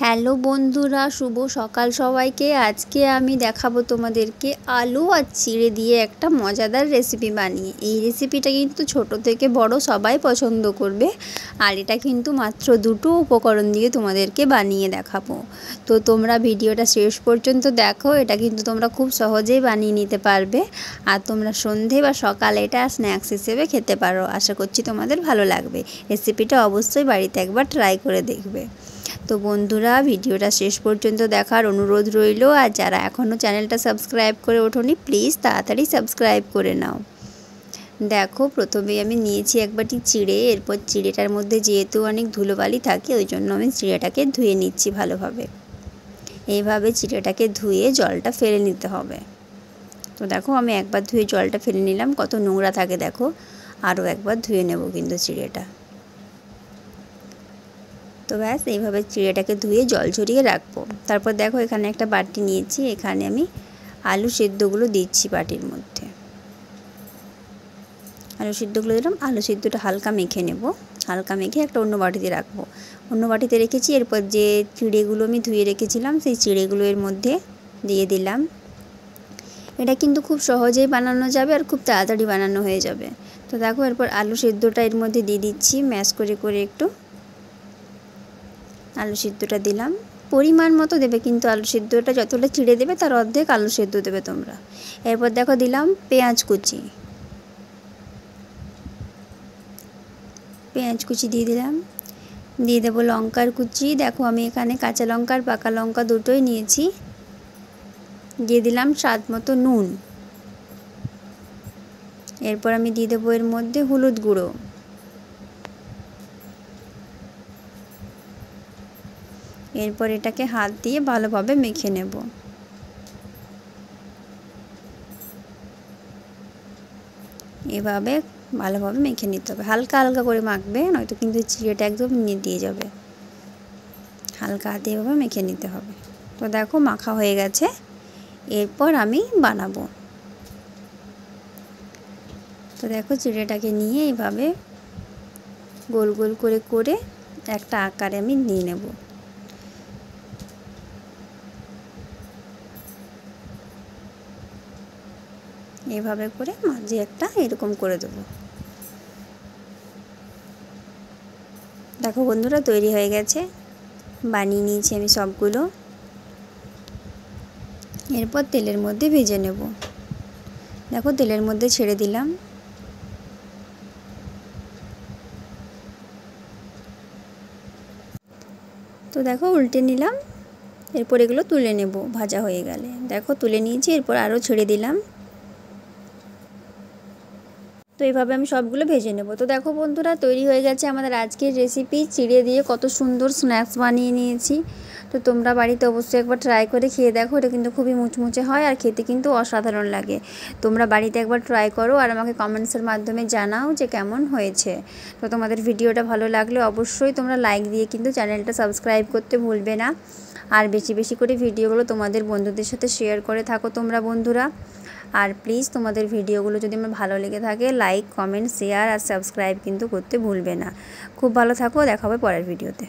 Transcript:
Hello বন্ধুরা, শুভ সকাল সবাইকে। আজকে আমি দেখাবো তোমাদেরকে আলু আর চিড়ে দিয়ে একটা মজাদার রেসিপি বানিয়ে। এই রেসিপিটা কিন্তু ছোট থেকে বড় সবাই পছন্দ করবে। আর এটা কিন্তু মাত্র দুটো উপকরণ দিয়ে তোমাদেরকে বানিয়ে দেখাবো। তো তোমরা ভিডিওটা শেষ পর্যন্ত দেখো। এটা কিন্তু তোমরা খুব সহজেই বানিয়ে নিতে পারবে। আর তোমরা সন্ধে বা সকালে এটা স্ন্যাক্স হিসেবে খেতে পারো। আশা করছি তোমাদের ভালো লাগবে। রেসিপিটা অবশ্যই বাড়িতে একবার ট্রাই করে দেখবে। তো বন্ধুরা, ভিডিওটা শেষ পর্যন্ত দেখার অনুরোধ রইল। আর যারা এখনও চ্যানেলটা সাবস্ক্রাইব করে ওঠোনি, প্লিজ তাড়াতাড়ি সাবস্ক্রাইব করে নাও। দেখো, প্রথমে আমি নিয়েছি এক বাটি চিড়ে। এরপর চিড়েটার মধ্যে যেহেতু অনেক ধুলোবালি থাকে, ওই জন্য আমি চিড়েটাকে ধুয়ে নিচ্ছি ভালোভাবে। এইভাবে চিড়েটাকে ধুয়ে জলটা ফেলে নিতে হবে। তো দেখো, আমি একবার ধুয়ে জলটা ফেলে নিলাম। কত নোংরা থাকে দেখো। আরও একবার ধুয়ে নেব কিন্তু চিড়েটা। তো ব্যাস, এইভাবে চিড়েটাকে ধুয়ে জল ঝরিয়ে রাখবো। তারপর দেখো, এখানে একটা বাটি নিয়েছি। এখানে আমি আলু সেদ্ধগুলো দিচ্ছি বাটির মধ্যে। আলু সিদ্ধগুলো দিলাম। আলু সিদ্ধটা হালকা মেখে নেব। হালকা মেখে একটা অন্য বাটিতে রাখবো। অন্য বাটিতে রেখেছি। এরপর যে চিড়েগুলো আমি ধুয়ে রেখেছিলাম, সেই চিড়েগুলো এর মধ্যে দিয়ে দিলাম। এটা কিন্তু খুব সহজেই বানানো যাবে আর খুব তাড়াতাড়ি বানানো হয়ে যাবে। তো দেখো, এরপর আলু সিদ্ধটা এর মধ্যে দিয়ে দিচ্ছি। ম্যাশ করে করে একটু আলু সিদ্ধটা দিলাম। পরিমাণ মতো দেবে কিন্তু আলু সিদ্ধটা যতটা চিড়ে দেবে তার অর্ধেক আলু সিদ্ধ দেবে তোমরা। এরপর দেখো, দিলাম পেঁয়াজ কুচি। পেঁয়াজ কুচি দিয়ে দিলাম। দিয়ে দেবো লঙ্কার কুচি। দেখো, আমি এখানে কাঁচা লঙ্কা আর পাকা লঙ্কা দুটোই নিয়েছি। দিয়ে দিলাম স্বাদ মতো নুন। এরপর আমি দিয়ে দেবো এর মধ্যে হলুদ গুঁড়ো। এরপর এটাকে হাত দিয়ে ভালোভাবে মেখে নেব। এভাবে ভালোভাবে মেখে নিতে হবে। হালকা হালকা করে মাখবে, নয়তো কিন্তু চিড়েটা একদম নিয়ে দিয়ে যাবে। হালকা হাতে এভাবে মেখে নিতে হবে। তো দেখো, মাখা হয়ে গেছে। এরপর আমি বানাবো। তো দেখো, চিড়েটাকে নিয়ে এইভাবে গোল গোল করে করে একটা আকারে আমি নিয়ে নেব। এভাবে করে মাঝে একটা এরকম করে দেবো। দেখো বন্ধুরা, তৈরি হয়ে গেছে। বানিয়ে নিয়েছি আমি সবগুলো। এরপর তেলের মধ্যে ভেজে নেব। দেখো, তেলের মধ্যে ছেড়ে দিলাম। তো দেখো, উল্টে নিলাম। এরপর এগুলো তুলে নেব ভাজা হয়ে গেলে। দেখো, তুলে নিয়েছি। এরপর আরও ছেড়ে দিলাম। তো এইভাবে আমি সবগুলো ভেজে নেব। তো দেখো বন্ধুরা, তৈরি হয়ে গেছে আমাদের আজকের রেসিপি। চিড়ে দিয়ে কত সুন্দর স্ন্যাক্স বানিয়ে নিয়েছি। তো তোমরা বাড়িতে অবশ্যই একবার ট্রাই করে খেয়ে দেখো। এটা কিন্তু খুবই মুচমুচে হয় আর খেতে কিন্তু অসাধারণ লাগে। তোমরা বাড়িতে একবার ট্রাই করো আর আমাকে কমেন্টসের মাধ্যমে জানাও যে কেমন হয়েছে। তো তোমাদের ভিডিওটা ভালো লাগলে অবশ্যই তোমরা লাইক দিয়ে কিন্তু চ্যানেলটা সাবস্ক্রাইব করতে ভুলবে না। আর বেশি বেশি করে ভিডিওগুলো তোমাদের বন্ধুদের সাথে শেয়ার করে থাকো তোমরা বন্ধুরা। আর প্লিজ, তোমাদের ভিডিওগুলো যদি আমার ভালো লেগে থাকে, লাইক, কমেন্ট, শেয়ার আর সাবস্ক্রাইব কিন্তু করতে ভুলবে না। খুব ভালো থাকো। দেখা হবে পরের ভিডিওতে।